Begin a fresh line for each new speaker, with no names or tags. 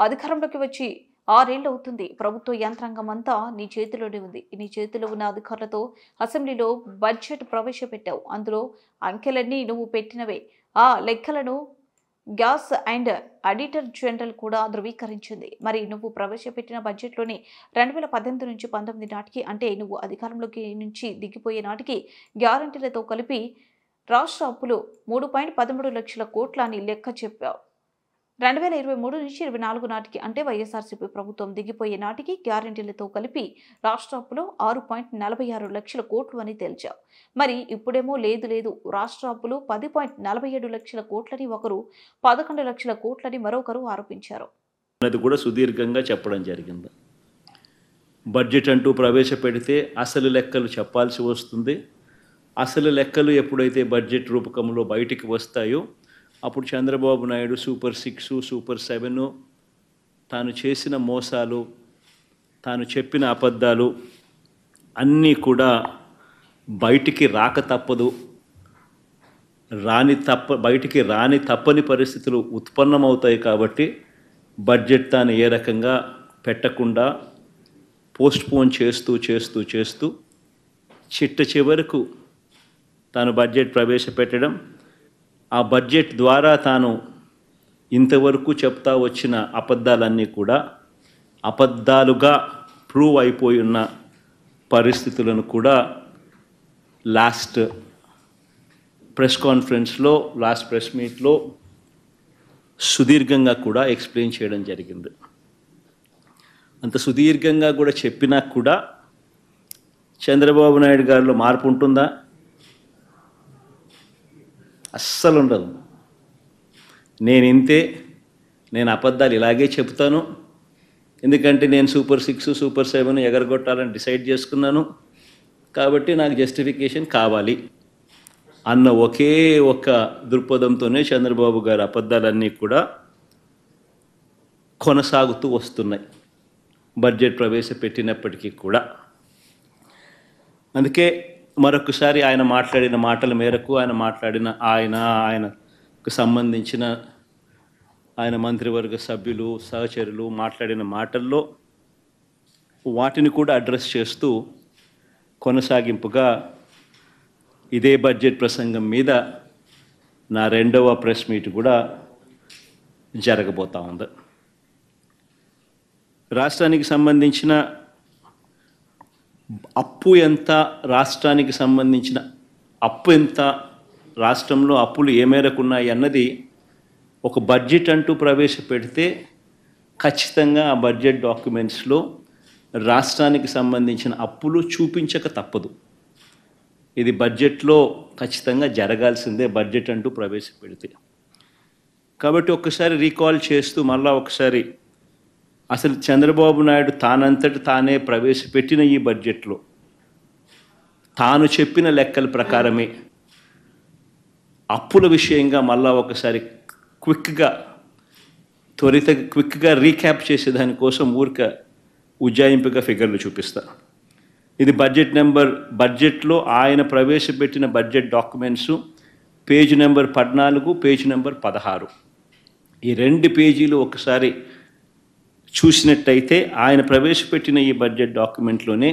అధికారంలోకి వచ్చి 6 ఏళ్లు అవుతుంది. ప్రభుత్వ యంత్రాంగం అంతా నీ చేతిలోనే ఉంది. నీ చేతిలో ఉన్న అధికారులతో అసెంబ్లీలో బడ్జెట్ ప్రవేశపెట్టావు. అందులో అంకెలన్నీ నువ్వు పెట్టినవే. ఆ లెక్కలను గ్యాస్ అండ్ ఆడిటర్ జనరల్ కూడా ధృవీకరించింది. మరి నువ్వు ప్రవేశపెట్టిన బడ్జెట్‌లోని 2018-19 నాటికి, అంటే నువ్వు అధికారంలోకి నుంచి దిగిపోయే నాటికి గ్యారంటీలతో కలిపి రాష్ట్ర అప్పులు 3.13 లక్షల కోట్ల అని లెక్క చెప్పావు. 2023-24 నాటికి, అంటే వైఎస్ఆర్సీపీ ప్రభుత్వం దిగిపోయే నాటికి గ్యారంటీలతో కలిపి రాష్ట్ర అప్పులు 6.46 లక్షల కోట్లు అని తేల్చావు. మరి ఇప్పుడేమో లేదు రాష్ట్ర అప్పులు 10.47 లక్షల కోట్లని ఒకరు, 11 లక్షల కోట్లని మరొకరు ఆరోపించారు.
అది కూడా సుదీర్ఘంగా చెప్పడం జరిగింది. బడ్జెట్ అంటూ ప్రవేశపెడితే అసలు లెక్కలు చెప్పాల్సి వస్తుంది. అసలు లెక్కలు ఎప్పుడైతే బడ్జెట్ రూపకంలో బయటికి వస్తాయో అప్పుడు చంద్రబాబు నాయుడు సూపర్ 6, సూపర్ 7, తాను చేసిన మోసాలు, తాను చెప్పిన అబద్ధాలు అన్నీ కూడా బయటికి రాక తప్పదు. బయటికి రాని తప్పని పరిస్థితులు ఉత్పన్నమవుతాయి. కాబట్టి బడ్జెట్ తాను ఏ రకంగా పెట్టకుండా పోస్ట్పోన్ చేస్తూ చిట్ట చివరకు తాను బడ్జెట్ ప్రవేశపెట్టడం, ఆ బడ్జెట్ ద్వారా తాను ఇంతవరకు చెప్తా వచ్చిన అబద్ధాలన్నీ కూడా అబద్ధాలుగా ప్రూవ్ అయిపోయి ఉన్న పరిస్థితులను కూడా లాస్ట్ ప్రెస్ కాన్ఫరెన్స్లో, లాస్ట్ ప్రెస్ మీట్లో సుదీర్ఘంగా కూడా ఎక్స్ప్లెయిన్ చేయడం జరిగింది. అంత సుదీర్ఘంగా కూడా చెప్పినా కూడా చంద్రబాబు నాయుడు గారిలో మార్పు ఉంటుందా? అస్సలు ఉండదు. నేను అబద్ధాలు ఇలాగే చెప్తాను, ఎందుకంటే నేను సూపర్ 6, సూపర్ 7 ఎగరగొట్టాలని డిసైడ్ చేసుకున్నాను, కాబట్టి నాకు జస్టిఫికేషన్ కావాలి అన్న ఒకే ఒక దృక్పథంతోనే చంద్రబాబు గారి అబద్ధాలన్నీ కూడా కొనసాగుతూ వస్తున్నాయి బడ్జెట్ ప్రవేశపెట్టినప్పటికీ కూడా. అందుకే మరొకసారి ఆయన మాట్లాడిన మాటల మేరకు, ఆయనకు సంబంధించిన ఆయన మంత్రివర్గ సభ్యులు, సహచరులు మాట్లాడిన మాటల్లో వాటిని కూడా అడ్రస్ చేస్తూ కొనసాగింపుగా ఇదే బడ్జెట్ ప్రసంగం మీద నా 2వ ప్రెస్ మీట్ కూడా జరగబోతా ఉంది. రాష్ట్రానికి సంబంధించిన అప్పు ఎంత, రాష్ట్రానికి సంబంధించిన అప్పు ఎంత, రాష్ట్రంలో అప్పులు ఏ మేరకు ఉన్నాయి అన్నది ఒక బడ్జెట్ అంటూ ప్రవేశపెడితే ఖచ్చితంగా ఆ బడ్జెట్ డాక్యుమెంట్స్లో రాష్ట్రానికి సంబంధించిన అప్పులు చూపించక తప్పదు. ఇది బడ్జెట్లో ఖచ్చితంగా జరగాల్సిందే బడ్జెట్ అంటూ ప్రవేశపెడితే. కాబట్టి ఒక్కసారి రీకాల్ చేస్తూ మళ్ళా ఒకసారి అసలు చంద్రబాబు నాయుడు తానంతట తానే ప్రవేశపెట్టిన ఈ బడ్జెట్లో తాను చెప్పిన లెక్కల ప్రకారమే అప్పుల విషయంగా మళ్ళా ఒకసారి క్విక్గా రీక్యాప్ చేసేదానికోసం ఉజ్జాయింపుగా ఫిగర్లు చూపిస్తా. ఇది బడ్జెట్లో ఆయన ప్రవేశపెట్టిన budget documents page number 14, page number 16. ఈ 2 పేజీలు ఒకసారి చూసినట్టయితే ఆయన ప్రవేశపెట్టిన ఈ బడ్జెట్ డాక్యుమెంట్లోనే